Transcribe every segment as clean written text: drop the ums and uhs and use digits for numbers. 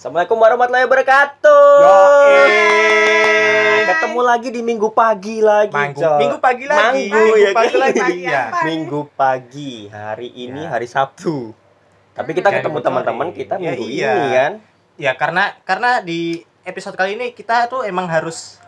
Assalamualaikum warahmatullahi wabarakatuh. Yoi. Ketemu lagi di minggu pagi lagi, Minggu pagi lagi. Minggu pagi. Hari ini Ya. hari Sabtu. Tapi kita Jangan ketemu bocorin. teman-teman kita Ya, minggu iya. ini kan. Ya karena di episode kali ini kita tuh emang harus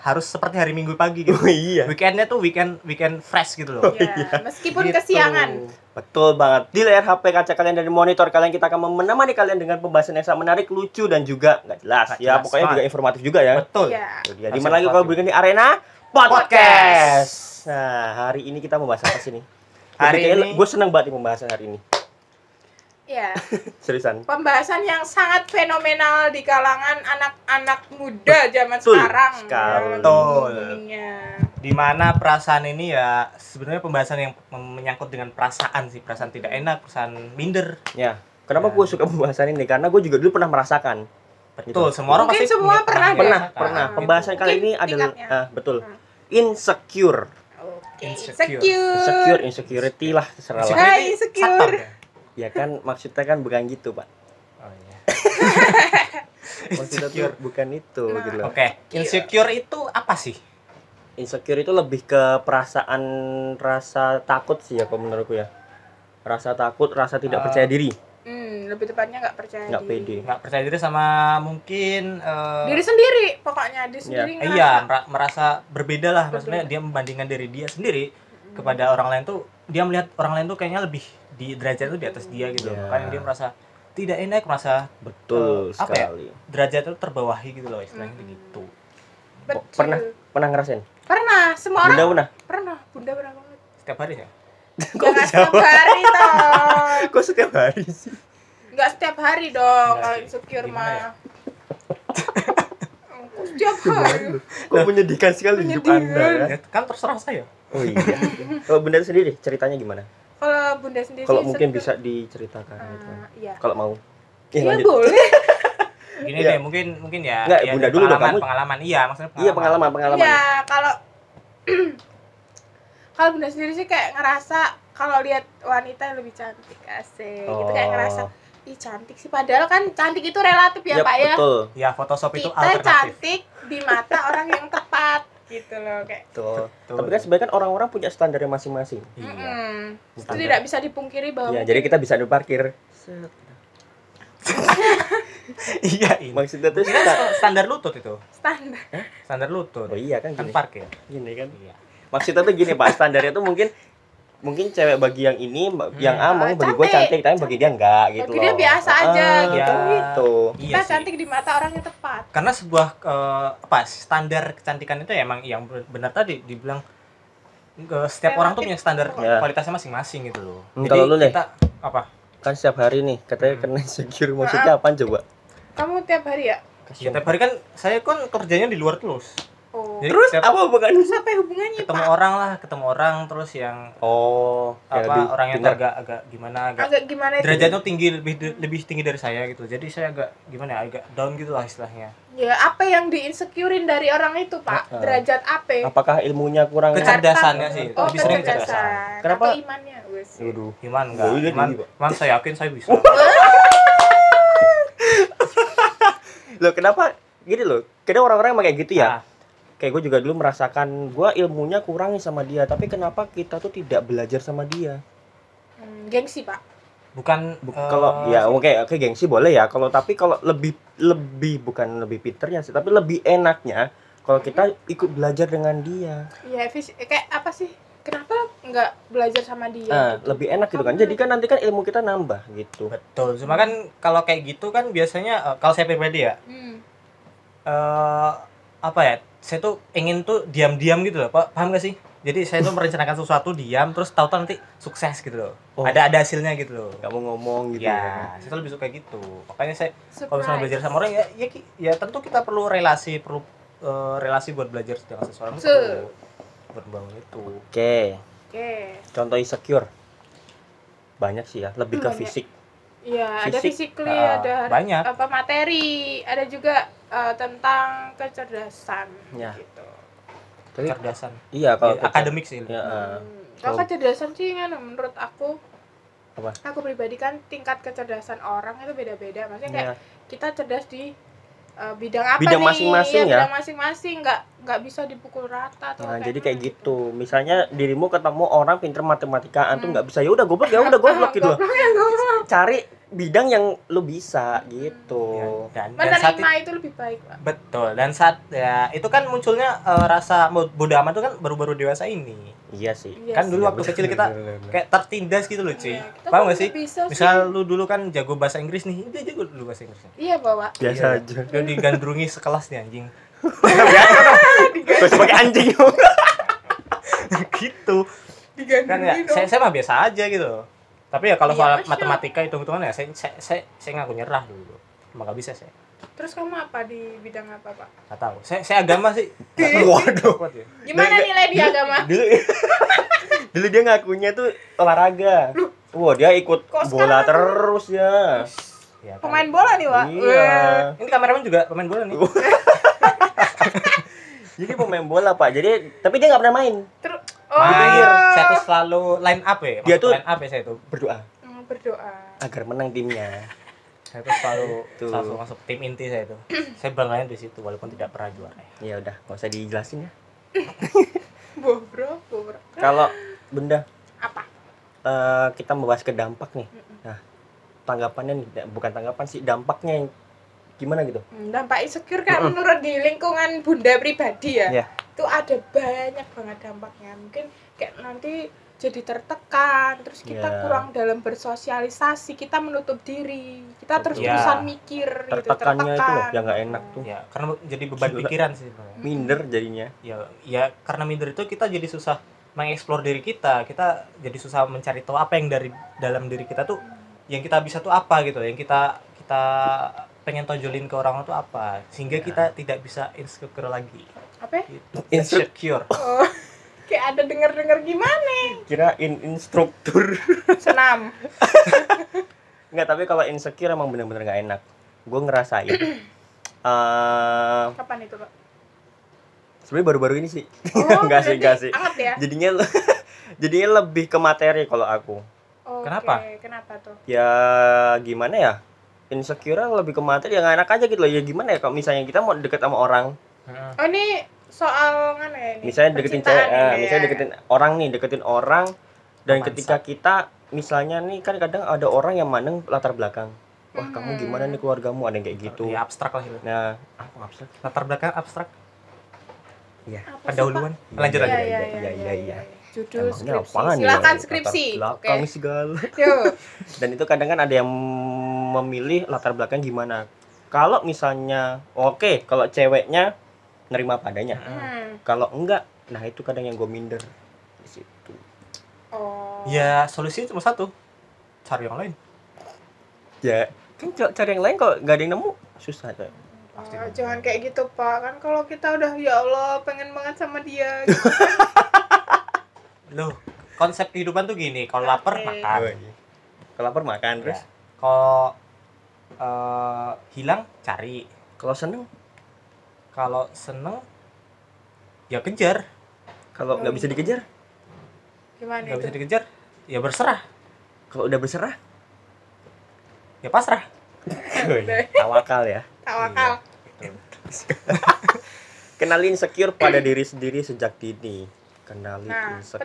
harus seperti hari Minggu pagi gitu. Oh iya. Weekendnya tuh weekend fresh gitu loh. Ya, meskipun Gitu. kesiangan. Betul banget. Di layar HP kaca kalian dari monitor kalian kita akan menemani kalian dengan pembahasan yang sangat menarik, lucu dan juga nggak jelas. Nggak Ya jelas pokoknya banget. juga informatif juga ya. Betul. Ya. Itu dia. Harus Di mana lagi kalau informatif. bukan di arena podcast. Podcast. Nah, hari ini kita membahas apa sih nih? Hari ini- gue seneng banget nih pembahasan hari ini. Ya, Seriusan. pembahasan yang sangat fenomenal di kalangan anak-anak muda zaman Betul sekarang. sekali. Ya, Betul. boomingnya. Dimana perasaan ini ya sebenarnya pembahasan yang menyangkut dengan perasaan sih, perasaan tidak enak, perasaan minder. Ya, kenapa Ya. gue suka pembahasan ini? Karena gue juga dulu pernah merasakan. Betul, semua orang Mungkin pasti semua pernah merasakan. Pernah. Ah, Pembahasan kali mungkin ini adalah tingkatnya. betul. Hmm. Insecure. Oke, Insecure. Insecurity lah, terserah lah. Hai, insecure. Satpam ya? Ya kan maksudnya kan bukan gitu, Pak. Oh iya. Maksudnya tuh Insecure. bukan itu Nah. gitu loh. Oke, insecure itu apa sih? Insecure itu lebih ke perasaan rasa takut sih ya kalau menurutku ya. Rasa takut, rasa tidak percaya diri, Lebih tepatnya nggak percaya nggak diri. pede. Nggak percaya diri sama mungkin Diri sendiri, pokoknya diri sendiri ngerasa. iya, merasa berbeda lah. Maksudnya dia membandingkan diri dia sendiri kepada orang lain tuh, dia melihat orang lain tuh kayaknya lebih di derajat itu di atas dia gitu. Iya. Makanya dia merasa tidak enak, merasa Betul apa ya? sekali. derajat itu terbawahi gitu loh istilahnya gitu. Betul. Pernah ngerasain? Pernah, semua Bunda orang pernah? pernah. Bunda pernah banget. Setiap hari ya. Jangan setiap hari toh. Kok setiap hari sih? Nggak setiap hari dong Nggak kalau sih. insecure Gimana ya? mah. Setiap hari. Kok menyedihkan sekali hidup Anda ya? Ya, kan terserah saya. Oh iya. Kalau Bunda sendiri ceritanya gimana? Kalau Bunda sendiri Kalau sih mungkin insecure. bisa diceritakan gitu. Iya. Kalau mau. Iya boleh. Gini Iya. deh, mungkin ya. Nggak, ya Bunda dulu dong, kamu. pengalaman. Iya, maksudnya Iya, pengalaman. Iya, kalau kalau Bunda sendiri sih kayak ngerasa kalau lihat wanita yang lebih cantik asik gitu kayak ngerasa ih cantik sih padahal kan cantik itu relatif ya, Pak ya. Betul. Ya, Photoshop itu Kita alternatif. cantik di mata orang yang tepat gitu loh kayak. Betul. Betul. Tapi kan sebenarnya kan orang-orang punya standarnya masing-masing. Iya. Itu Standar. tidak bisa dipungkiri bahwa Iya, jadi kita bisa diparkir. Iya, ini. Maksudnya tuh Standar lutut itu. standar. Standar lutut. Oh iya kan Kan gini. parkir. Gini kan. Iya. Maksudnya tuh gini, Pak. Standarnya tuh mungkin cewek bagi yang ini, yang A mungkin bagi gue Cantik. cantik, tapi bagi dia enggak gitu Bagi loh. dia biasa aja gitu. Gitu. Iya Kita sih. cantik di mata orang yang tepat. Karena sebuah standar kecantikan itu emang yang benar tadi dibilang setiap orang tuh punya standar Ya. kualitasnya masing-masing gitu loh. Kalau lu, Le? kita apa? Kan setiap hari nih katanya kena insecure, maksudnya apaan coba? Kamu tiap hari ya? Ya, tiap hari kan saya kan kerjanya di luar terus. Oh. Jadi Terus setiap apa bukan? Terus apa hubungannya, ketemu Pak? orang terus yang Oh, ya lebih orangnya tuh pintar. agak gimana Agak gimana itu? derajatnya tinggi lebih tinggi dari saya gitu. Jadi saya agak gimana ya, agak down gitu lah istilahnya. Ya, apa yang di-insecurein dari orang itu, Pak? Derajat apa? Apakah ilmunya kurang? Kecerdasannya sih. Oh, Lebih sering kecerdasan. kecerdasan. Kenapa? Atau imannya, wes. Waduh. Iman enggak? Oh, iya, Iman, tinggi, Pak. iman saya yakin saya bisa. Loh, kenapa gini loh? Kadang orang-orang emang kayak gitu ya. Nah, Kayak gue juga dulu merasakan gue ilmunya kurang nih sama dia, tapi kenapa kita tuh tidak belajar sama dia? Gengsi, Pak. bukan Kalau ya oke gengsi boleh ya. Kalau lebih bukan lebih pinternya sih, tapi lebih enaknya kalau kita ikut belajar dengan dia. Iya, kayak apa sih? Kenapa nggak belajar sama dia? Nah, gitu? lebih enak gitu kan. Jadi kan nanti kan ilmu kita nambah gitu. betul. Cuma kan kalau kayak gitu kan biasanya kalau saya pribadi ya apa ya? Saya tuh ingin tuh diam-diam gitu loh, Pak. Paham gak sih? Jadi saya tuh merencanakan sesuatu diam terus tahu-tahu nanti sukses gitu loh. Oh. Ada hasilnya gitu loh. Gak mau ngomong gitu Ya, saya tuh lebih suka gitu. Makanya saya kalau misalnya Surprise. belajar sama orang ya tentu kita perlu relasi buat belajar dengan seseorang itu Se- perlu buat membangun itu. Oke. Oke. Contoh insecure. Banyak sih ya, lebih ke Banyak. fisik. Iya, ada Fisik, physically, ada banyak. apa materi, ada juga tentang kecerdasan Ya. gitu. Tapi Kecerdasan. iya kalau Ya, akademik sih. Ya, Kalau Kalau- kecerdasan sih kan menurut aku Apa? Aku pribadi kan tingkat kecerdasan orang itu beda-beda. Maksudnya kayak kita cerdas di bidang apa Bidang nih? masing-masing Iya, ya. bidang masing-masing, nggak bisa dipukul rata atau Nah, jadi kayak gimana gitu. Misalnya dirimu ketemu orang pinter matematikaan tuh nggak bisa, ya udah goblok gitu loh. Goblok ya, goblok. Cari bidang yang lu bisa gitu. Ya, dan saat Menerima itu lebih baik, Pak. betul, dan saat ya itu kan munculnya rasa bodo amat itu kan baru-baru dewasa ini. Iya sih. Iya Kan sih. dulu Iya, waktu bener, kecil kita bener, bener. kayak tertindas gitu loh, cuy. Iya, kita Paham kok gak sih? bisa sih? Misal lu dulu kan jago bahasa Inggris nih, dia jago dulu bahasa Inggrisnya. Iya, Bapak. Biasa Iya. aja. Dia digandrungi sekelas nih anjing. Gue sebagai anjing. Gitu. Kan ya, Digandrungi dong. saya mah biasa aja gitu. Tapi ya kalau Iya, soal Mas, matematika hitung-hitungan ya saya ngaku nyerah dulu. Emang gak bisa saya. Terus kamu apa di bidang apa, Pak? Gak tahu. Saya agama sih. Waduh. Kuat ya. Gimana Nggak, nilai di agama? Dulu dulu dia ngakunya tuh olahraga. Wah, dia ikut Kok bola sekarang? terus ya. Ya, kan. Pemain bola nih, Pak. Iya. Ini kameramen juga pemain bola nih. Jadi pemain bola, Pak. Jadi tapi dia nggak pernah main. Terus Mahir, saya tuh selalu line up ya. Dia Masuk tuh- line up ya saya tuh. Berdoa berdoa. agar menang timnya. Saya tuh selalu Tuh. selalu masuk tim inti saya itu. Saya bangganya di situ walaupun tidak pernah juara. Ya udah, nggak usah dijelasin ya. Bobrok. Kalau Bunda Apa? kita membahas ke dampak nih. Nah, tanggapannya nih, bukan tanggapan sih, dampaknya yang gimana gitu? Dampak insecure kan menurut di lingkungan Bunda pribadi ya. Iya. Itu ada banyak banget dampaknya. Mungkin kayak nanti jadi tertekan, terus kita Iya. kurang dalam bersosialisasi, kita menutup diri, kita Betul. terus-terusan Iya. mikir gitu, Tertekannya itu loh yang nggak enak tuh. Ya, karena jadi beban Gila. pikiran sih sebenarnya. Minder jadinya. Ya karena minder itu kita jadi susah mengeksplor diri kita jadi susah mencari tahu apa yang dari dalam diri kita tuh yang kita bisa tuh apa gitu, yang kita pengen tonjolin ke orang tuh apa, sehingga Ya. kita tidak bisa insecure lagi Apa? ya? gitu. Insecure. Insecure. Oh, kayak ada denger-denger gimana? Kirain instruktur. Senam. Nggak, tapi kalau insecure emang bener-bener nggak enak. Gue ngerasain. Kapan itu, Pak? Sebenarnya baru-baru ini sih. Oh, Nggak berarti sih. Anget ya? Jadinya lebih ke materi kalau aku. Oke, Kenapa? Kenapa tuh? Ya gimana ya? Insecure lebih ke materi, ya nggak enak aja gitu loh. Ya gimana ya kalau misalnya kita mau deket sama orang, Oh, ini soal mana ya ini? misalnya deketin cewek, Percintaan ini misalnya ya. deketin orang, dan Romansa. ketika kita misalnya nih kan kadang ada orang yang mandang latar belakang. Wah, kamu gimana nih keluargamu, ada yang kayak gitu. Ya abstrak lah itu. Nah, apa abstrak? Latar belakang abstrak. Iya. Apa sih, Pendahuluan. Pak? Lanjut Iya, lanjut. iya. Judul Emangnya skripsi. apaan ya? Silakan Latar skripsi. belakang Oke. segala. Yuk. Dan itu kadang kan ada yang memilih latar belakang gimana. Kalau misalnya kalau ceweknya nerima padanya. Kalau enggak, nah itu kadang yang gue minder di situ. Oh. Ya solusinya cuma satu, cari yang lain. Ya, kan cari yang lain kok nggak ada yang nemu, susah coy. Pasti. Jangan kayak gitu, Pak. Kan kalau kita udah ya Allah pengen banget sama dia gitu. Loh, konsep kehidupan tuh gini, kalau lapar Oke. makan. Kalau lapar makan terus. Ya. Kalau hilang cari. Kalau seneng, Kalau seneng ya kejar. kalau nggak bisa dikejar, Gimana Nggak itu? bisa dikejar ya berserah, kalau udah berserah, ya pasrah. tawakal ya. Tawakal. Betul. Kenali insecure pada diri sendiri sejak dini. Kenali Nah, insecure.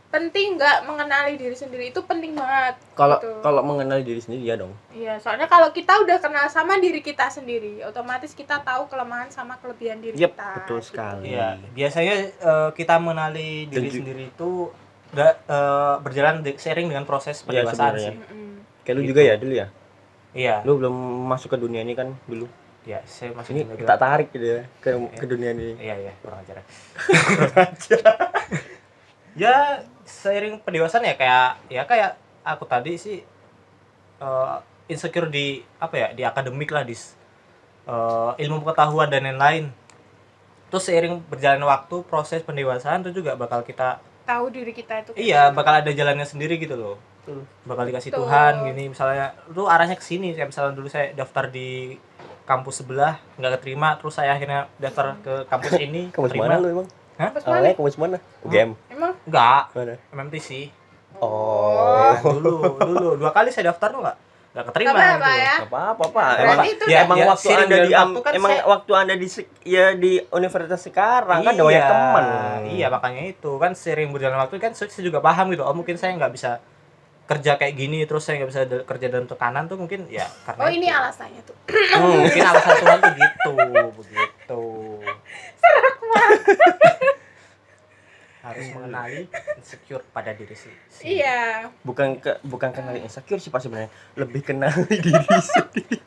penting nggak mengenali diri sendiri itu penting banget. Kalau gitu. kalau mengenali diri sendiri ya dong. Iya, soalnya kalau kita udah kenal sama diri kita sendiri, otomatis kita tahu kelemahan sama kelebihan diri Yep, kita. betul gitu. sekali. Iya, biasanya kita mengenali diri Dan sendiri itu nggak berjalan seiring dengan proses Iya, pendewasaan sebenarnya. sih. Kayak lu Gitu. juga ya dulu ya. Iya, Lu belum masuk ke dunia ini kan dulu. ya saya masih Ini juga tak tarik gitu ya ke dunia ini. Iya, kurang ajar. Ya seiring pendewasaan ya kayak aku tadi sih insecure di di akademik lah, di ilmu pengetahuan dan lain-lain. Terus seiring berjalan waktu proses pendewasaan itu juga bakal kita Tahu diri kita itu. bakal ada jalannya sendiri gitu loh. Bakal dikasih Betul. Tuhan gini, misalnya lu arahnya ke sini. Kayak misalnya dulu saya daftar di kampus sebelah nggak keterima, terus saya akhirnya daftar ke kampus ini Kampus keterima. mana lu emang? Hah? Kampus Awalnya mana? kampus mana? UGM. Emang Enggak, Mana? MMTC. Oh. Dulu 2 kali saya daftar tuh nggak keterima Apa gitu. ya? Apa Pak. Berarti itu ya, Emang ya, waktu seiring Anda dengan di waktu kan emang saya- waktu Anda di universitas sekarang kan ada banyak teman. Iya, makanya itu kan sering berjalan waktu kan saya juga paham gitu. Oh, mungkin saya nggak bisa kerja kayak gini, terus saya nggak bisa kerja dalam tekanan tuh mungkin ya karena Oh, ini itu. alasannya tuh. Mungkin alasan Tuhan tuh gitu, begitu. Harus mengenali insecure pada diri sendiri. Iya. Bukan kenali insecure sih Pak sebenarnya, lebih kenali diri sendiri.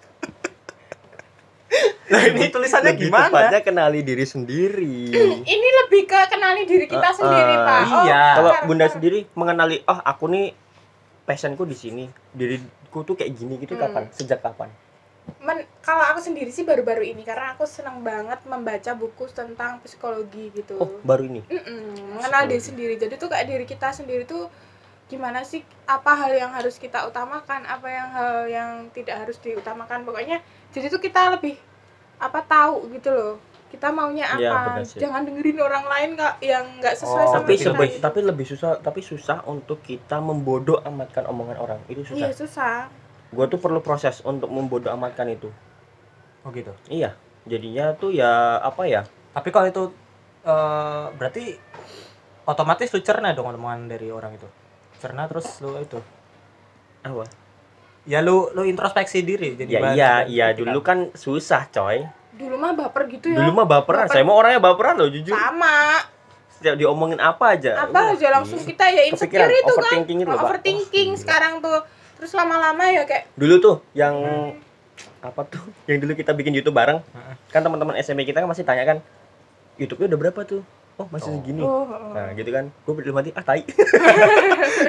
Nah, ini tulisannya Lebih gimana? tepatnya kenali diri sendiri. Ini lebih ke kenali diri kita sendiri, Pak. iya. Kalau karena- Bunda sendiri mengenali, aku nih passionku di sini, diriku tuh kayak gini gitu kapan? Sejak kapan? Kalau aku sendiri sih baru-baru ini karena aku senang banget membaca buku tentang psikologi gitu. Oh, baru ini. Mengenal diri sendiri. Jadi tuh kayak diri kita sendiri tuh gimana sih, apa hal yang harus kita utamakan, apa hal yang tidak harus diutamakan. Pokoknya jadi tuh kita lebih tahu gitu loh. Kita maunya Iya, apa. benar sih. Jangan dengerin orang lain yang nggak sesuai sama Tapi kita. tapi lebih susah untuk kita membodoh amatkan omongan orang. Itu susah. Iya, susah. Gue tuh perlu proses untuk membodoh amatkan itu. Oh gitu. Iya. Jadinya tuh ya apa ya? Tapi kalau itu berarti otomatis lu cerna dong omongan dari orang itu. Cerna terus lu itu. Apa? Ya lu introspeksi diri jadi bahan Iya kritikan. dulu kan susah coy. Dulu mah baper gitu ya. Dulu mah baperan. Saya mau orangnya baperan loh jujur. sama. Setiap diomongin apa aja. Apa aja langsung kita ya insecure Kepikiran, itu kan. overthinking itu loh, Pak. Overthinking Oh, gila. sekarang tuh. Terus lama-lama ya kayak Dulu tuh yang apa tuh? Yang dulu kita bikin YouTube bareng. Heeh. Kan teman-teman SMP kita kan masih tanya kan, YouTube-nya udah berapa tuh? Oh, masih segini. Nah, gitu kan. Gue berdalam hati, tai.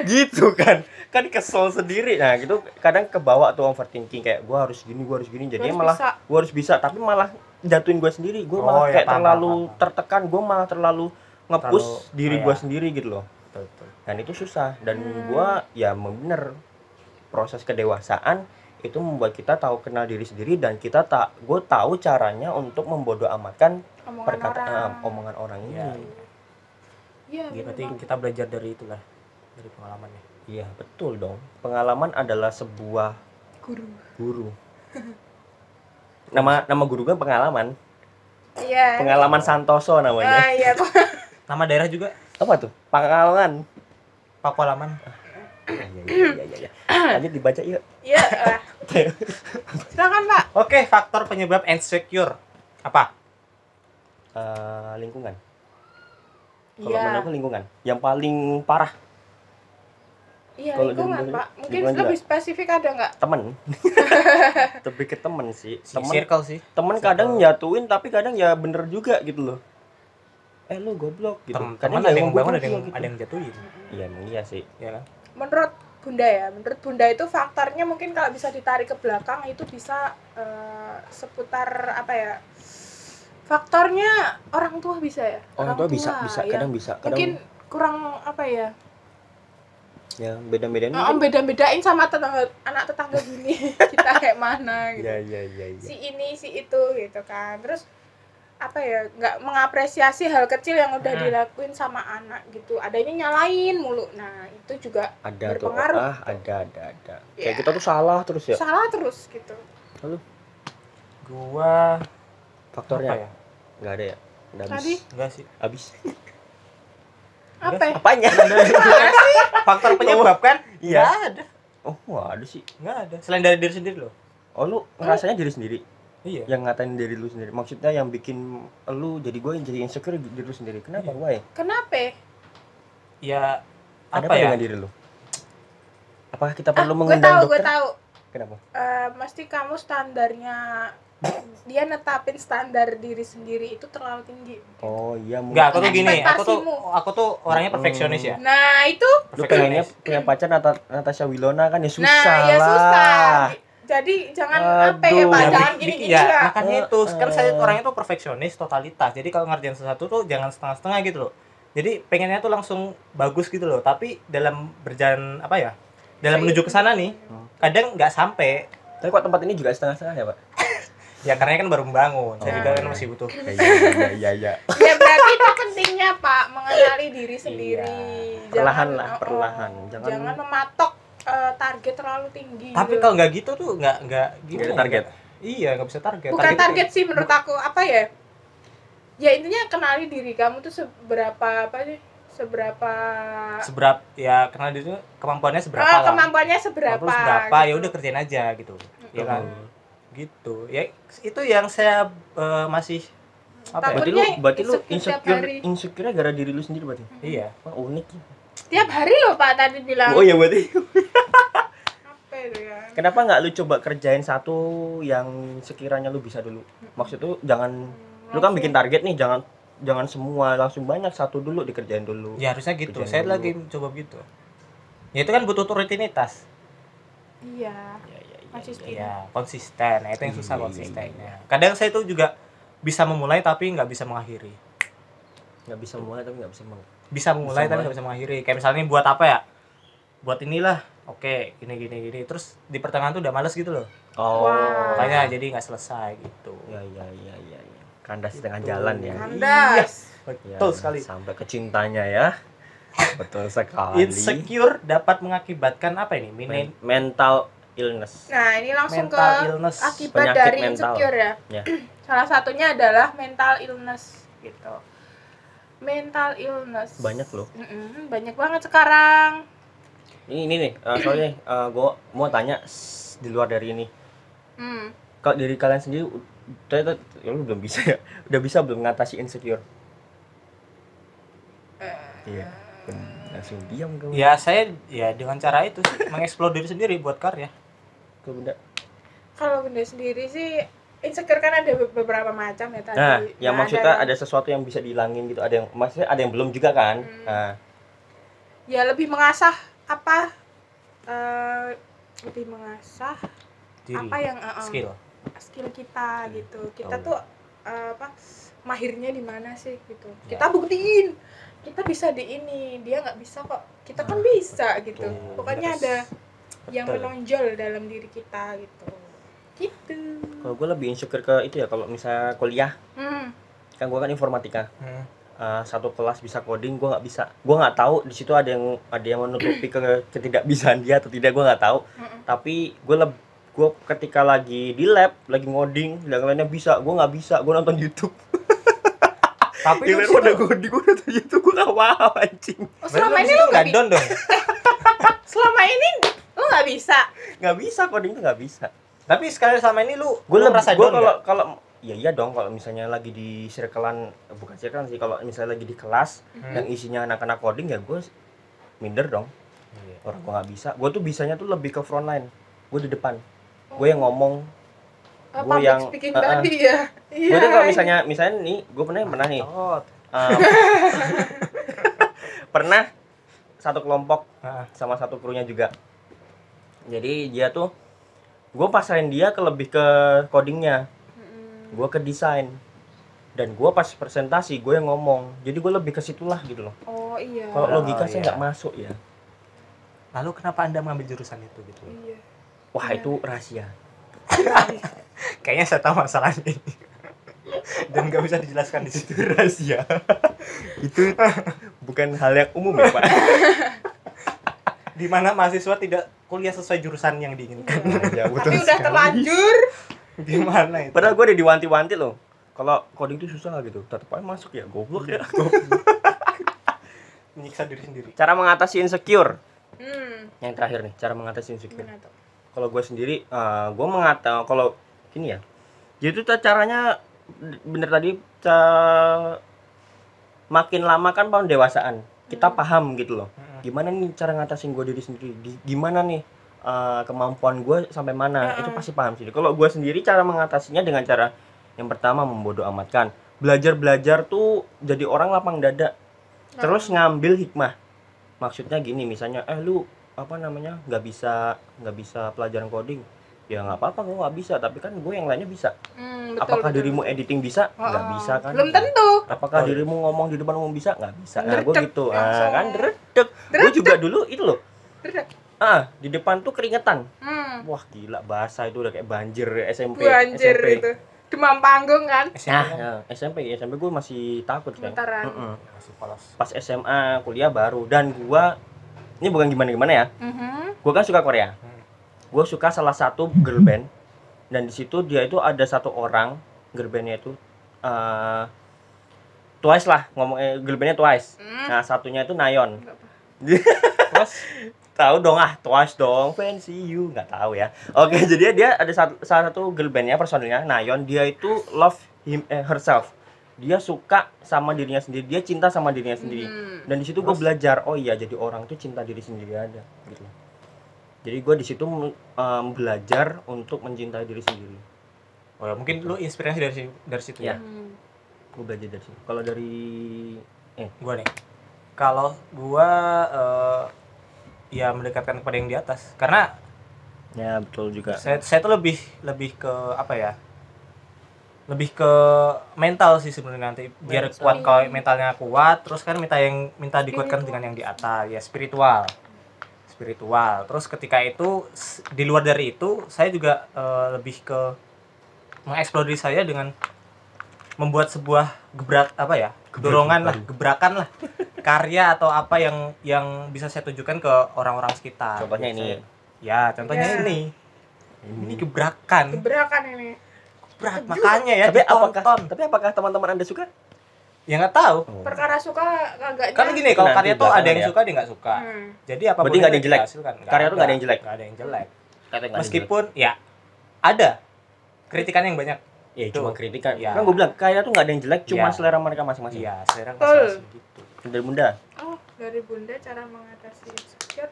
Gitu kan. Kan kesel sendiri. Nah, gitu kadang kebawa tuh overthinking kayak gue harus gini. Jadinya malah gue harus bisa, tapi malah jatuhin gue sendiri. Gue malah ya, kayak paham, terlalu paham. tertekan, gue malah terlalu nge-push Terlalu, diri iya. gue sendiri gitu loh. Betul. Dan itu susah dan gue ya bener proses kedewasaan itu membuat kita tahu kenal diri sendiri dan gue tahu caranya untuk membodoh amatkan omongan orang ini. Iya. Iya, Ya, berarti bener kita belajar dari itulah, dari pengalamannya. Iya, betul dong. Pengalaman adalah sebuah banget. guru. Nama guru gue pengalaman. Iya. Pengalaman Santoso namanya. Iya. Nama daerah juga Apa tuh? Pangalengan. Pakualaman. Iya. Lanjut dibaca yuk. Iya. Silakan, Pak. Oke, faktor penyebab insecure apa? Lingkungan. Kalau Iya. menurut aku lingkungan. Yang paling parah Iya, kalau lingkungan, dari- Pak. Mungkin lingkungan lebih spesifik ada nggak? temen. Lebih ke temen sih. Temen Circle sih. temen kadang jatuhin tapi kadang ya bener juga gitu loh. Lu goblok gitu. Teman ya ada yang emang bangun, goblok ada gitu. yang jatuhin. Iya, emang iya sih. Ya kan? Menurut Bunda itu faktornya mungkin kalau bisa ditarik ke belakang itu bisa seputar apa ya? Faktornya orang tua bisa ya? Orang tua bisa ya. kadang bisa. Kadang Mungkin kurang apa ya? ya beda-bedain. Beda-bedain sama anak tetangga gini. Kita kayak mana gitu. Iya. Si ini, si itu gitu kan. Terus apa ya, nggak mengapresiasi hal kecil yang udah dilakuin sama anak gitu, adanya nyalain mulu. Nah itu juga Ada tuh. berpengaruh. Ada. Ya. Kayak kita tuh salah terus ya. Salah terus gitu. Lalu Gua faktornya apa ya? nggak ada ya. Udah Tadi Enggak sih. habis. apa ya? Apanya? Faktor penyebab kan? Iya. Nggak ada. Oh, nggak ada sih. Nggak ada. Selain dari diri sendiri loh. Oh, lu ngerasanya diri sendiri. Iya. Yang ngatain diri lu sendiri. Maksudnya yang bikin lu jadi jadi insecure diri lu sendiri. Kenapa? Iya. Why? Kenapa? Ya Ada apa apa ya? dengan diri lu? Apakah kita perlu Gue mengundang tahu. dokter? Kenapa? Mesti kamu standarnya dia netapin standar diri sendiri itu terlalu tinggi. Oh iya, Enggak, aku tuh gini, Ekspektasimu. aku tuh orangnya perfeksionis ya. Nah itu, Lu pengennya punya pacar Natasha Wilona kan ya susah nah ya lah. susah. Jadi jangan apa ya Aduh. Pak, Ya, jangan gini-gini ya, ya. makanya itu kan saya orangnya tuh perfeksionis, totalitas. Jadi kalau ngerjain sesuatu tuh jangan setengah-setengah gitu loh. Jadi pengennya tuh langsung bagus gitu loh. Tapi dalam berjalan apa ya? Dalam menuju ke sana nih, kadang nggak sampai. Tapi kok tempat ini juga setengah-setengah ya, Pak? Ya karena kan baru membangun. Saya juga kan Ah. masih butuh. Iya. Ya berarti itu pentingnya Pak, mengenali diri sendiri. Perlahan Jangan, lah, oh, perlahan. Jangan mematok target terlalu tinggi. Tapi gitu. kalau nggak gitu tuh nggak gini. Nggak ada target. Iya, nggak bisa target. Bukan target itu- sih menurut aku, apa ya? Ya intinya kenali diri kamu tuh seberapa apa sih? Seberapa ya karena itu kemampuannya seberapa lah. kemampuannya seberapa. Kemampuan seberapa ya gitu. udah kerjain aja gitu. Ya kan? Oh. Gitu. Ya itu yang saya masih apa ya? Takutnya Berarti lu insecure tiap hari. insecure gara diri lu sendiri berarti. Iya. Wah, unik. Tiap hari loh Pak tadi bilang. Oh iya berarti. Apa itu ya? Kenapa nggak lu coba kerjain satu yang sekiranya lu bisa dulu? Maksud tuh jangan lu kan bikin target nih, jangan semua langsung banyak, satu dulu dikerjain dulu. Ya harusnya gitu. Kerjain Saya dulu. lagi coba begitu. Ya itu kan butuh rutinitas. Iya. Konsisten. Ya, konsisten. Nah, itu yang susah Iya, konsistennya. Kadang saya itu juga bisa memulai tapi nggak bisa mengakhiri. Nggak bisa mulai tapi nggak bisa Bisa memulai Bisa tapi mulai. nggak bisa mengakhiri. Kayak misalnya buat apa ya? Buat inilah. Oke, gini. Terus di pertengahan tuh udah males gitu loh. Oh. Wah. Makanya jadi nggak selesai gitu. Ya. Kandas setengah jalan ya. Kandas. Betul Ya, sekali. Sampai ke cintanya ya. Betul sekali. Insecure dapat mengakibatkan apa ini? Mental illness. Nah, ini langsung Mental ke illness. akibat Penyakit dari mental. insecure ya. Ya. Salah satunya adalah mental illness gitu. Mental illness. Banyak loh. Banyak banget sekarang. Ini nih, soalnya gue mau tanya di luar dari ini. Hmm. Kalau dari kalian sendiri, ya lu belum bisa ya? Udah bisa belum ngatasi insecure? Iya. Langsung diam kamu. Ya saya ya dengan cara itu sih mengeksplor diri sendiri buat karya. Ke benda. Kalau benda sendiri sih insecure kan ada beberapa macam ya tadi. Nah, yang Nah, maksudnya ada sesuatu yang bisa dihilangin gitu. Ada yang maksudnya ada yang belum juga kan? Nah, ya lebih mengasah apa lebih mengasah Diri. apa yang skill kita gitu. Kita tuh apa mahirnya di mana sih gitu. Ya. Kita buktiin kita bisa di ini, dia nggak bisa kok. Kita kan bisa gitu. betul. Pokoknya ada yang Betul. menonjol dalam diri kita gitu. Gitu. kalau gue lebih insecure ke itu ya, kalau misalnya kuliah, kan gue kan informatika. Satu kelas bisa coding, gue nggak bisa. Gue nggak tahu di situ ada yang menutupi ketidakbisaan dia atau tidak, gue nggak tahu. Tapi gue ketika lagi di lab lagi ngoding, yang lainnya bisa, gue nggak bisa. Gue nonton YouTube. Tapi Yang lu lain situ- udah coding, gue nonton YouTube, gue nggak paham anjing. Oh, selama berarti ini lu nggak down dong. selama ini lu nggak bisa. Nggak bisa, coding tuh nggak bisa. Tapi sekali selama ini lu Gue merasa gue down nggak? kalau iya dong, kalau misalnya lagi di circlean, bukan circlean sih, kalau misalnya lagi di kelas yang isinya anak-anak coding, ya gue minder dong. Iya. Orang gue nggak bisa. Gue tuh bisanya tuh lebih ke frontline. Gue di depan. Gue yang ngomong. Gue Public yang speaking tadi ya. Iya. gue tuh kalau misalnya nih, gue pernah nih Oh. pernah satu kelompok Heeh. sama satu krunya juga. Jadi dia tuh, gue pasrahin dia lebih ke codingnya, gue ke desain, dan gue pas presentasi gue yang ngomong. Jadi gue lebih ke situlah gitu loh. Oh iya. Kalau logika saya iya. nggak masuk ya. Lalu kenapa Anda mengambil jurusan itu gitu? Iya. Wah itu rahasia. Kayaknya saya tahu masalahnya ini. Dan nggak bisa dijelaskan di situ. Rahasia. Itu bukan hal yang umum ya Pak. Di mana mahasiswa tidak kuliah sesuai jurusan yang diinginkan. Ya, Tapi udah terlanjur. Gimana itu? Padahal gue udah diwanti-wanti loh. Kalau coding itu susah gitu, tetap aja masuk ya, goblok ya. Menyiksa diri sendiri. Cara mengatasi insecure. Hmm. Yang terakhir nih, cara mengatasi insecure. Gimana tuh? Kalau gue sendiri, gue kalau gini ya, jadi tuh caranya bener tadi, makin lama kan tahun dewasaan, kita paham gitu loh. Gimana nih cara ngatasin gue diri sendiri? Gimana nih kemampuan gue sampai mana? Itu pasti paham sih. Kalau gue sendiri cara mengatasinya dengan cara yang pertama membodo amatkan. Belajar tuh jadi orang lapang dada. Terus ngambil hikmah. Maksudnya gini, misalnya lu nggak bisa pelajaran coding, ya nggak apa-apa, gue nggak bisa, tapi kan gue yang lainnya bisa. Betul, Apakah betul. dirimu editing bisa? Nggak bisa kan? Belum tentu. Apakah dirimu ngomong di depan umum bisa? Nggak bisa. Nah, gue Dredeg gitu. langsung. Kan dredeg. Gue juga dulu itu loh. Dredeg. Di depan tuh keringetan. Hmm. Wah gila, bahasa itu udah kayak banjir SMP. Banjir SMP. itu. demam panggung kan. SMP gue masih takut kan. Gemetaran. Masih polos. Pas SMA kuliah baru, dan gue ini bukan gimana ya. Gue kan suka Korea. Gue suka salah satu girl band, dan di situ dia itu ada satu orang girl bandnya itu Twice lah, girl bandnya Twice. Nah satunya itu Nayeon. Terus Tahu dong Twice dong, Fancy You, nggak tahu ya. Oke, jadi dia ada salah satu girl bandnya, personilnya Nayeon. Dia itu love herself. Dia suka sama dirinya sendiri, dia cinta sama dirinya sendiri. Dan di situ gue belajar, oh iya, jadi orang tuh cinta diri sendiri ada, gitu. Jadi gue di situ belajar untuk mencintai diri sendiri. oh ya, mungkin lu inspirasi dari situ ya. Gue belajar dari situ. Kalau dari Gua nih. Kalau gua ya mendekatkan kepada yang di atas. Karena ya betul juga. saya tuh lebih ke apa ya? Lebih ke mental sih sebenarnya nanti. Biar kuat, kalau mentalnya kuat, terus kan minta dikuatkan dengan yang di atas, ya spiritual. Terus ketika itu di luar dari itu, saya juga lebih ke mengeksplor diri saya dengan membuat sebuah gebrakan lah karya atau apa yang bisa saya tunjukkan ke orang-orang sekitar. Contohnya ini. Contohnya ini gebrakan ini. Makanya ya tapi apakah teman-teman Anda suka? Ya nggak tahu. Perkara suka kagak. Kan gini, kalau karya tuh ada yang suka, ada yang nggak suka. Jadi apapun berarti nggak ada yang jelek. Karya tuh nggak ada yang jelek. Nggak ada yang jelek. Meskipun ya ada kritikan yang banyak. Ya cuma kritikan. Ya. Kan gue bilang karya tuh nggak ada yang jelek, cuma selera mereka masing-masing. Iya, selera masing-masing gitu. Dari Bunda. Oh, dari Bunda cara mengatasi insecure.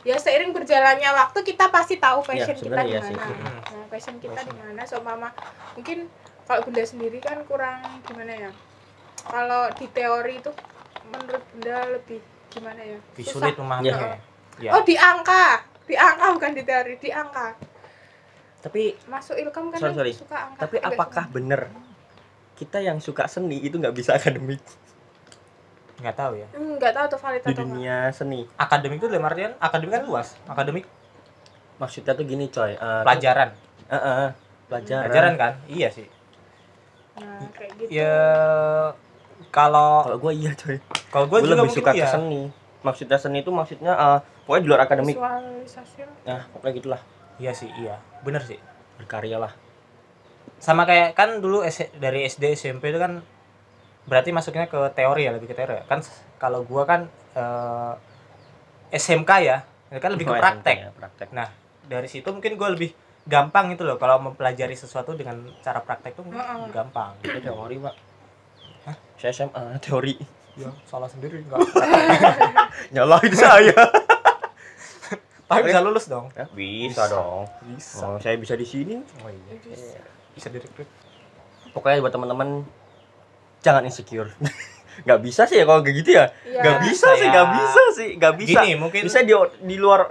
Ya seiring berjalannya waktu kita pasti tahu passion kita di mana. Nah, passion kita di mana? So mama mungkin kalau Bunda sendiri kan kurang gimana ya? Kalau di teori itu menurut Bunda lebih gimana ya? Sulit memahaminya. Ya. Oh, di angka bukan di teori, di angka. Tapi masuk ilkom kan sorry. suka angka. Tapi apakah benar kita yang suka seni itu nggak bisa akademik? Nggak tahu ya. Nggak tahu tuh valid di dunia seni. Akademik itu dalam artian akademik kan luas. Akademik maksudnya tuh gini coy. Pelajaran. Pelajaran kan? Iya sih. Nah, kayak gitu. Ya kalau gue iya coy. Kalau gue juga lebih suka ke seni. Maksudnya seni itu maksudnya pokoknya di luar akademik. Visualisasi. Nah, pokoknya gitulah. Iya sih, iya. Bener sih. Berkarya lah. Sama kayak kan dulu dari SD SMP itu kan berarti masuknya ke teori ya, lebih ke teori. Kan kalau gua kan SMK ya, kan lebih ke praktek. Praktek. Nah, dari situ mungkin gua lebih gampang itu loh kalau mempelajari sesuatu dengan cara praktek tuh gampang. Itu teori, Pak. Hah? Saya SMA teori. Ya, salah sendiri enggak. Nyalahin saya. Tapi bisa lulus dong. Ya, bisa dong. Bisa. Oh, saya bisa di sini. Oh iya. Bisa direkrut. Pokoknya buat teman-teman jangan insecure. Gak bisa sih ya kalau kayak gitu ya. Gak bisa sih. Gak bisa. Gini, mungkin bisa di luar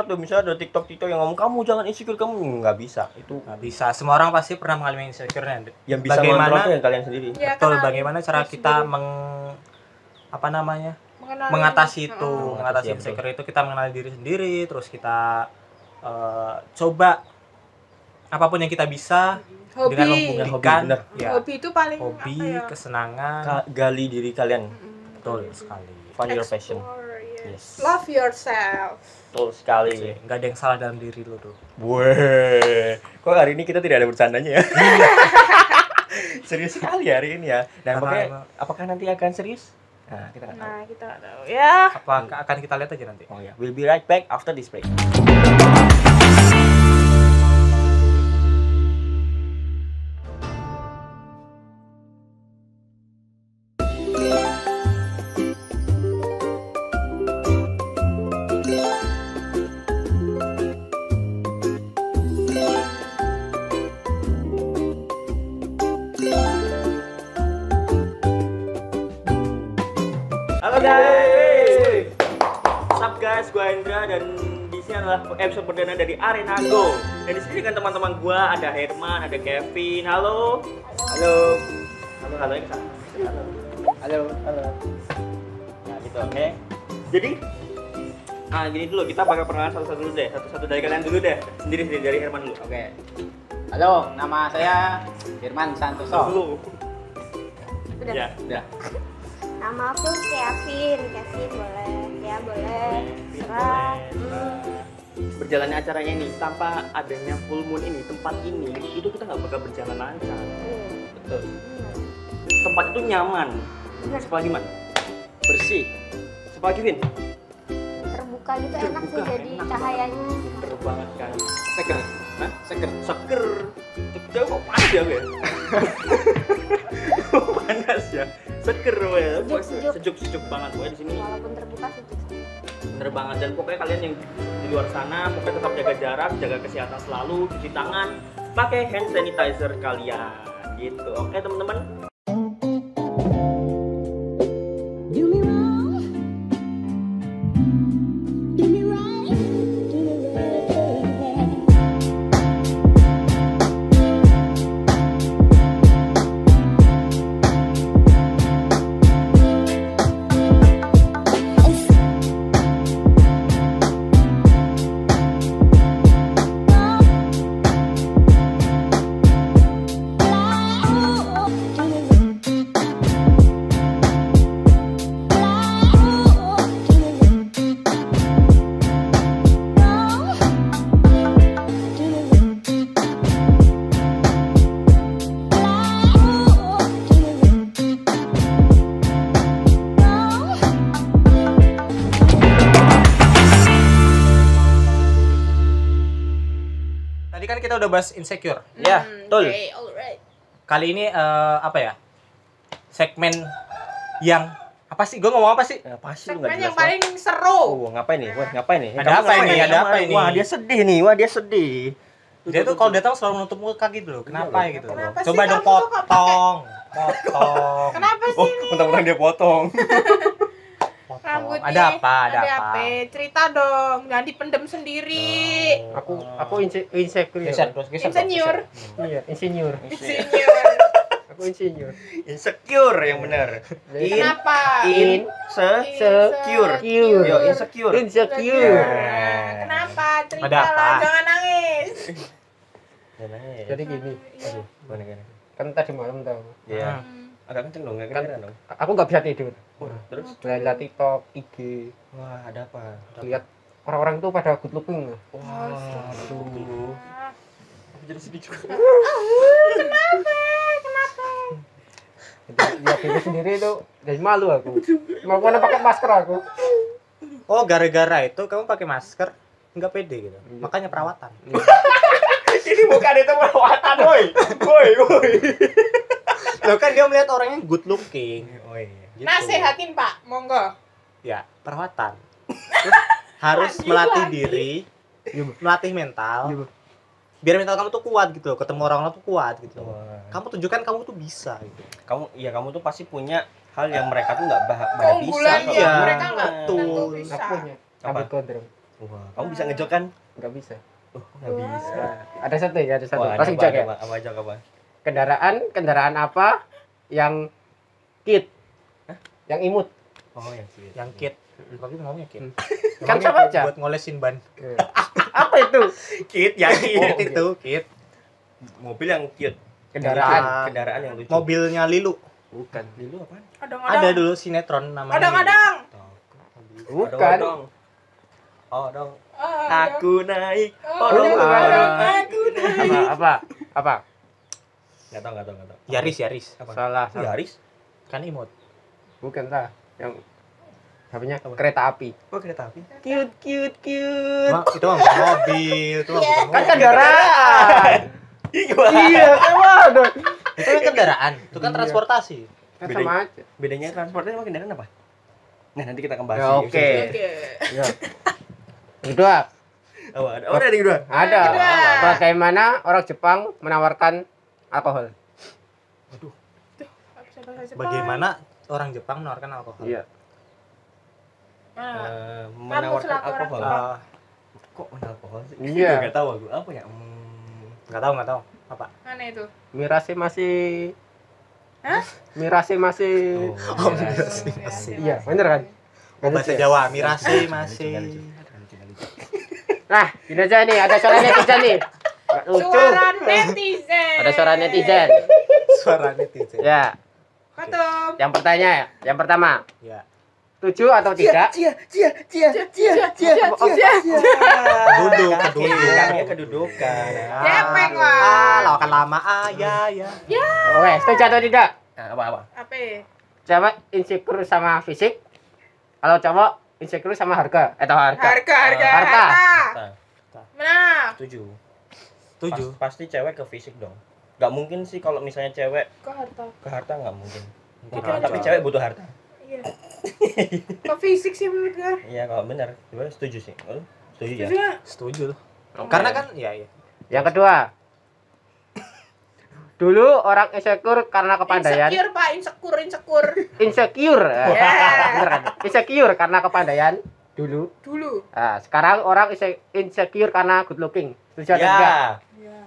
tuh misalnya ada TikTok yang ngomong kamu jangan insecure, kamu nggak bisa. Itu nggak bisa. Semua orang pasti pernah mengalami insecure-nya. Yang bisa mengontrol itu yang kalian sendiri. Ya, betul, bagaimana cara kita mengatasi insecure itu, kita mengenali diri sendiri, terus kita coba apapun yang kita bisa dengan membuktikan hobi itu paling kesenangan, gali diri kalian. betul sekali. Find your passion. Yes. Love yourself. Betul sekali. Nggak ada yang salah dalam diri lu tuh. Weh, kok hari ini kita tidak ada bercandanya ya? Serius sekali hari ini ya. Dan apakah nanti akan serius? Nah, kita nggak tahu. Ya. Apakah akan kita lihat aja nanti? Oh ya, we'll be right back after this break. Gue Hendra dan di sini adalah episode perdana dari Arena Go. Dan di sini dengan teman-teman gue ada Herman, ada Kevin. Halo. Halo. Halo ke sana. Halo. Nah, gitu oke. Jadi gini dulu, kita bakal perkenalan satu-satu dulu deh. Satu-satu dari kalian dulu deh. Sendiri dari Herman dulu. Oke. Halo, nama saya Firman Santoso. Udah. Ya. Udah. Nama aku Kevin boleh. Ya boleh. Serah. Berjalannya acaranya ini tanpa adanya full moon ini, tempat ini itu kita nggak bakal berjalan lancar. Betul. Tempat itu nyaman. Bener. Apalagi man? Bersih. Apalagi Vin? Terbuka gitu enak sih Terbuka, jadi enak cahayanya. Bener banget kan. Seger. Hah? Seger. Seger. Jauh kok panas ya gue? Panas ya. Seger ya. Sejuk. Sejuk banget gue di sini. Walaupun terbuka sih. Bener banget, dan pokoknya kalian yang di luar sana pokoknya tetap jaga jarak, jaga kesehatan selalu, cuci tangan, pakai hand sanitizer kalian gitu. Oke teman-teman. Do me wrong, do me right, do me right, baby. Tadi kan kita udah bahas insecure. Ya, betul. Oke, alright. Kali ini apa ya? Segmen yang apa sih? Gue ngomong apa sih? Ya, pasti lu nggak Segmen jelas. yang paling seru. Oh, ngapain nih? Wah, ngapain nih? Ada Kamu apa ngapain ini? nih? Ada apa ini? Wah, dia sedih nih. Wah, dia sedih. Dia tuh kalau datang selalu menutup muka gitu loh. Kenapa Iya loh. gitu? Kenapa sih Coba dong kamu tuh kok potong. Potong. Kenapa Oh, sih? mentang-mentang dia potong. Potong. Rambutnya Ada apa? Ada apa? Cerita dong, jangan dipendem sendiri. Aku insecure. Geser terus, geser. Insinyur. Iya, insinyur. Insinyur. Aku insinyur. Insecure yang benar. Kenapa? Insecure. Insecure. Yo, insecure. Insecure. Kenapa? Cerita Ada apa? lah, jangan nangis. Jadi gini, aduh, gimana? kan tadi malam tau, Iya. Agak kenceng dong, agak kedengeran dong. aku nggak bisa tidur. Terus, Lihat TikTok, IG, wah, ada apa? lihat orang-orang tuh pada good looking. Waduh. Aku jadi sedih juga. Kenapa? Jadi lihat diri sendiri itu jadi malu aku. Mau mana pakai masker aku. Oh, gara-gara itu kamu pakai masker nggak pede gitu. Iya. Makanya perawatan. Ini bukan itu perawatan, woi. Woi. Loh kan dia melihat orangnya good looking. Oh iya. Gitu. Nasehatin Pak, monggo. Ya, perawatan. Terus harus melatih diri, melatih mental. Biar mental kamu tuh kuat gitu loh, ketemu orang tuh kuat gitu. Wah. Kamu tunjukkan kamu tuh bisa gitu. Kamu tuh pasti punya hal yang mereka tuh nggak pada bisa. Keunggulan kok. ya, Iya. mereka nggak Betul. tentu bisa. Aku punya Apa? rambut gondrong. Wah, kamu bisa ngejok kan? Nggak bisa. Oh, nggak bisa. Ada satu ya, ada satu. Wah, Pasti apa, jok ya. apa aja apa? Kendaraan apa yang kit? Yang imut. Oh, yang sih. Yang kit. Tapi ngomongnya kit. Kan Ngomongnya sama aja. buat ngolesin ban. Apa itu? Kit ya, Kit itu, kit. Mobil yang cute. Kendaraan. Kendaraan yang lucu. Mobilnya Lilu. Bukan. Lilu apaan? Ada dulu sinetron namanya. Odong-odong. Bukan. Odong. Oh, Aku naik. odong-odong, aku naik. Apa? Nggak tahu. Yaris. Apa? Salah. Yaris. Kan imut. Bukan lah. Yang namanya kereta api. Oh, kereta api. Cute. Itu mah bukan mobil, itu mah bukan Kan mobil. kendaraan. Iya, gimana? Itu kan kendaraan, itu kan Iya. transportasi. Kan sama aja. Bedanya transportasi sama kendaraan apa? Nah, nanti kita akan bahas. Ya, di oke. episode Oke. Ya. Kedua, kedua. Oh, ada yang kedua. ada Kedua. bagaimana orang Jepang menawarkan alkohol. Bagaimana orang Jepang menawarkan alkohol? Iya. Menawarkan selaku orang alkohol. Jepang. Kok alkohol sih? Iya. Enggak tahu aku. Apa ya? Nggak tahu. Apa? Mana itu? Mirase masih. Hah? Mirase masih. Oh, mirase. Iya, bener kan? Bahasa Jawa, mirase masih. Nah, ini aja nih, ada soal netizen nih. Nggak lucu. Suara netizen. Ada suara netizen. Suara netizen. Ya, Apa tuh? yang pertama. Ya. Setuju atau tidak? Duduk, Kakinya kedudukan. Gepeng Ah, wah. lawakan lama. Ya. Oke, setuju atau tidak? Nah, apa? Apa? Cewek insecure sama fisik. Kalau cowok insecure sama harga. Harga. Harga. Nah, Nah, setuju. Setuju. Pasti cewek ke fisik dong. Gak mungkin sih kalau misalnya cewek kok harta? ke harta, nggak mungkin. Mungkin Tapi aja. cewek butuh harta. Iya. Kok fisik sih menurut gue? Iya, kalau benar. Coba setuju sih. Lu setuju ya? Setuju nggak? Setuju. Karena kan ya. Yang kedua. Dulu orang insecure karena kepandaian. Insecure pak, insecure. Insecure. Ya. Beneran. Insecure karena kepandaian dulu. Dulu. Nah, sekarang orang insecure karena good looking. Setuju atau tidak? Ya. Ya.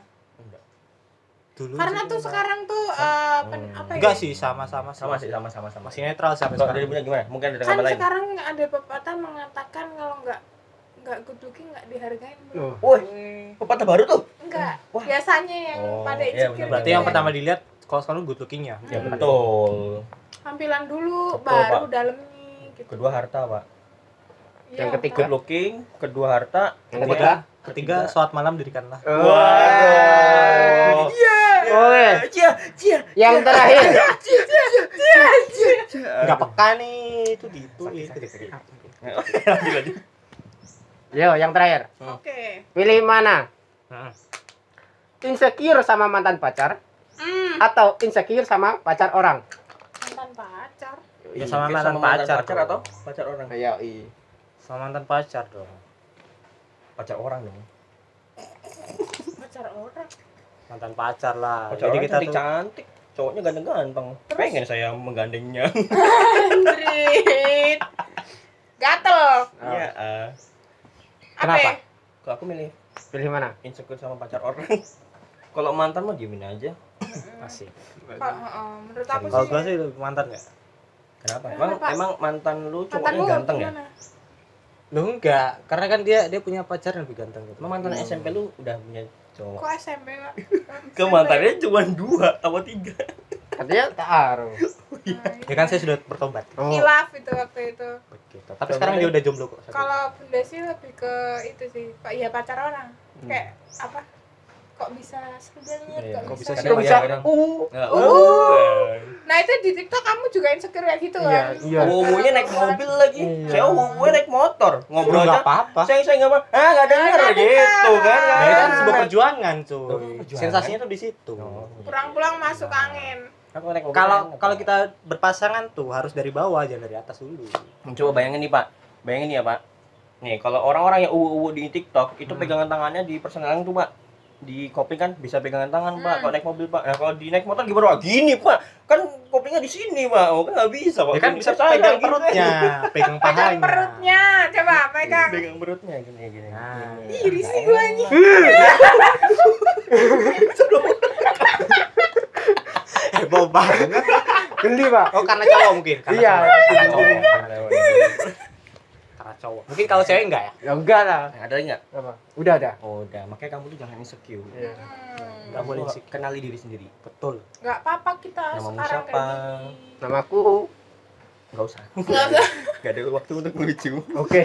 Dulu Karena sih tuh enggak. sekarang tuh apa ya? Enggak sih, sama-sama Sama sih. Masih netral sampai Kalau sekarang. dari punya gimana? Mungkin ada Kan kata lain. sekarang ada pepatah mengatakan kalau nggak good looking nggak dihargain. Loh. Woi, pepatah baru tuh. Enggak. Wah. Biasanya yang Oh, pada iya, insecure. benar. Berarti gitu yang kan. pertama dilihat kalau sekarang good looking-nya. Ya betul. Tampilan dulu, Betul, baru Pak. dalamnya gitu. Kedua harta, Pak. Iya, yang ketiga. Good looking, kedua harta, Yang Ketiga, sholat malam dirikanlah. Waduh. Oke. Cia. Yang terakhir. Enggak peka nih, itu gitu. Lanjut. Yo, yang terakhir. Oke. Pilih mana? Heeh. Insecure sama mantan pacar atau insecure sama pacar orang? Mantan pacar. Ya sama Mungkin mantan pacar atau dong. pacar orang? Ayo, i. Sama mantan pacar dong. Pacar orang dong. Pacar orang. Mantan pacar lah. Pacar Jadi orang kita tuh cantik, cowoknya ganteng-ganteng. Pengen saya menggandengnya. Andrit. Gatel. Iya. Kenapa? Apa? Kalau aku milih Pilih mana? insecure sama pacar orang. Kalau mantan mah diemin aja. asik. Menurut aku Kalau sih. gua sih lebih mantan enggak? Kenapa? Kenapa? Emang mantan lu Mantan cowoknya lu ganteng ya? gimana? Lu enggak, karena kan dia punya pacar yang lebih ganteng gitu. Emang mantan SMP lu udah punya cowok? Kok SMP enggak? Ke mantannya cuma 2 atau 3. Katanya taruh. Ya kan saya sudah bertobat. Oh. Hilaf itu waktu itu. Begitu. Tapi sekarang dia udah jomblo kok. Kalau bunda sih lebih ke itu sih, Pak. Iya pacar orang. Kayak apa? Kok bisa sebenarnya? Iya, Kok kok bisa bisa? sih? Kok bisa? Kadang- Uh. Nah itu di TikTok kamu juga insecure kayak gitu Iya, kan? iya. Wowonya naik mobil lagi. Iya. Saya wowonya naik motor. Ngobrol Enggak aja. apa-apa. Saya enggak apa. Enggak denger Nggak gitu dengar. kan. Nah, itu kan sebuah perjuangan, cuy. Perjuangan. Sensasinya tuh di situ. Pulang-pulang masuk angin. Aku naik mobil. Kalau kita berpasangan tuh harus dari bawah, jangan dari atas dulu. coba bayangin nih, Pak. Bayangin nih ya, Pak. Nih, kalau orang-orang yang uwu di TikTok itu pegangan tangannya di persenalan tuh, Pak. Di kopling kan bisa pegangan tangan, Pak. Kalau naik mobil, Pak. Nah, kalau di naik motor gimana, Pak? Gini, Pak. Kan koplingnya di sini, Pak. Oh, kan enggak bisa, Pak. Ya kan bisa saya pegang gitu. perutnya, pegang Pegang pahanya. perutnya, coba pegang. Pegang perutnya gini. Nah. Gini. Ih, risih gue anjing. Heboh banget. Geli, Pak. Oh, karena cowok mungkin. Karena Iya. cowok. Karena cowok. Karena cowok. Mungkin kalau cewek enggak ya? Ya enggak lah. Nah, ada lagi nggak? Apa? Udah ada. Oh, udah. Makanya kamu tuh jangan insecure. Iya. Nggak boleh Kamu sih. kenali diri sendiri. Betul. Nggak apa-apa kita Namamu sekarang siapa? kayak gini. Namaku. Enggak usah. Nggak usah. Enggak ada waktu untuk melucu. Oke.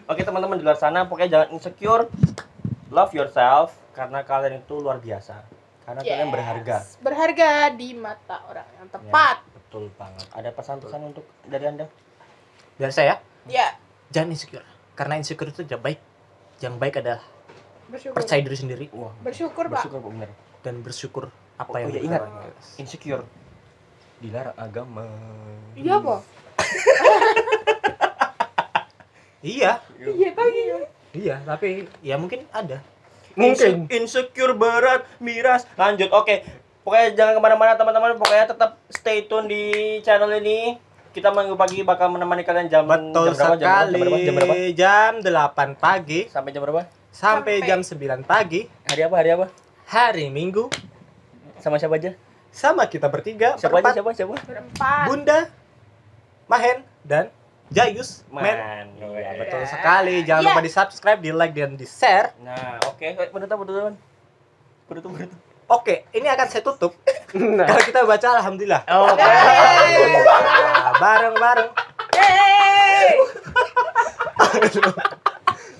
Oke, teman-teman di luar sana, pokoknya jangan insecure. Love yourself karena kalian itu luar biasa. Karena kalian Yes. berharga. Berharga di mata orang yang tepat. Betul banget. Ada pesan-pesan untuk dari Anda? Dan saya Ya, jangan insecure. Karena insecure itu tidak baik. Yang baik adalah bersyukur. percaya diri sendiri Wah, Bersyukur, Pak. bersyukur, Pak, bener. dan bersyukur apa Oh, yang iya, kita ingat. alami. Insecure dilarang agama. Iya, Pak. Iya, Iya, tadi. iya, tapi ya mungkin ada. Mungkin. Insecure berat, miras. Lanjut, oke. Pokoknya jangan kemana-mana teman-teman. Pokoknya tetap stay tune di channel ini. Kita Minggu pagi bakal menemani kalian jam Betul jam berapa? sekali. Jam berapa? Jam 8 pagi Sampai jam berapa? sampai Sampai. jam 9 pagi Hari apa? Hari apa? hari Minggu Sama siapa aja? sama kita bertiga, Siapa aja? berempat, Siapa? Berempat. Bunda, Mahen dan Jayus. Men. Man. Iya, betul sekali. Jangan Iya. lupa di-subscribe, di-like dan di-share. Nah, oke. Penutupan. Berutuh. Oke, ini akan saya tutup. Nah. Kalau kita baca alhamdulillah. Oke. Nah, bareng-bareng.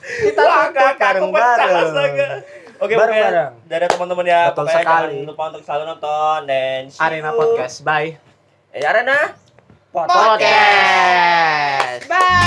Kita bareng-bareng. Oke, Bareng-bareng. dari teman-teman ya, Betul pokoknya sekali. jangan lupa untuk selalu nonton dan Arena Podcast. Bye. Arena Podcast. Bye.